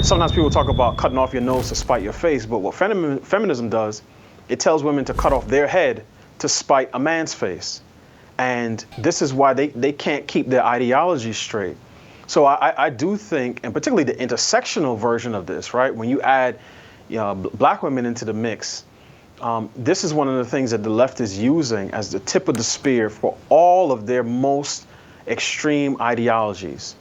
sometimes people talk about cutting off your nose to spite your face, but what feminism does, it tells women to cut off their head to spite a man's face. And this is why they can't keep their ideology straight. So I do think, and particularly the intersectional version of this, right? When you add black women into the mix, this is one of the things that the left is using as the tip of the spear for all of their most extreme ideologies.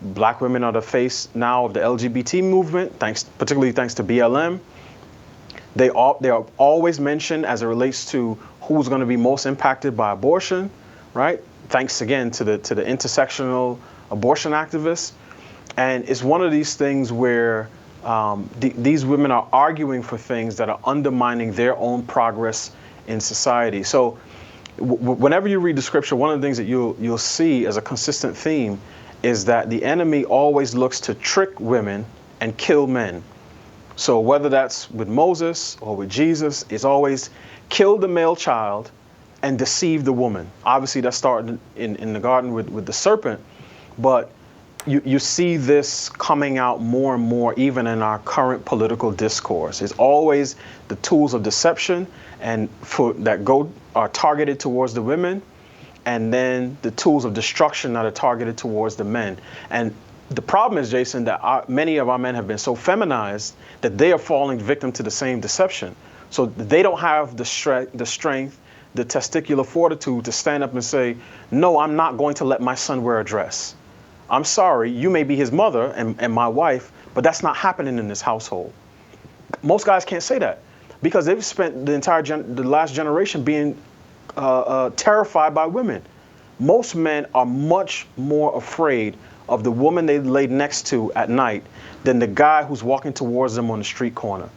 Black women are the face now of the LGBT movement, particularly thanks to BLM. They are always mentioned as it relates to who's going to be most impacted by abortion, right? Thanks again to the intersectional abortion activists. And it's one of these things where these women are arguing for things that are undermining their own progress in society. So whenever you read the scripture, one of the things that you'll see as a consistent theme is that the enemy always looks to trick women and kill men. So whether that's with Moses or with Jesus, it's always kill the male child and deceive the woman. Obviously, that started in the garden with the serpent, but you see this coming out more and more even in our current political discourse. It's always the tools of deception and that are targeted towards the women, and then the tools of destruction that are targeted towards the men. And the problem is, Jason, that many of our men have been so feminized that they are falling victim to the same deception. So they don't have the strength, the testicular fortitude to stand up and say, no, I'm not going to let my son wear a dress. I'm sorry, you may be his mother and my wife, but that's not happening in this household. Most guys can't say that because they've spent the last generation being terrified by women. Most men are much more afraid of the woman they laid next to at night than the guy who's walking towards them on the street corner.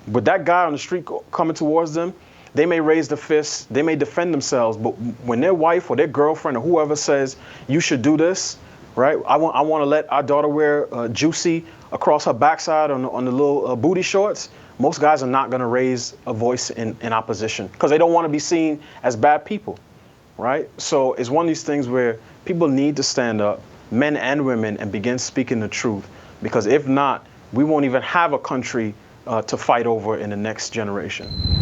With that guy on the street coming towards them, they may raise the fist, they may defend themselves, but when their wife or their girlfriend or whoever says, you should do this, right? I want to let our daughter wear juicy across her backside on the little booty shorts. Most guys are not going to raise a voice in opposition because they don't want to be seen as bad people, right? So it's one of these things where people need to stand up, men and women, and begin speaking the truth, because if not, we won't even have a country to fight over in the next generation.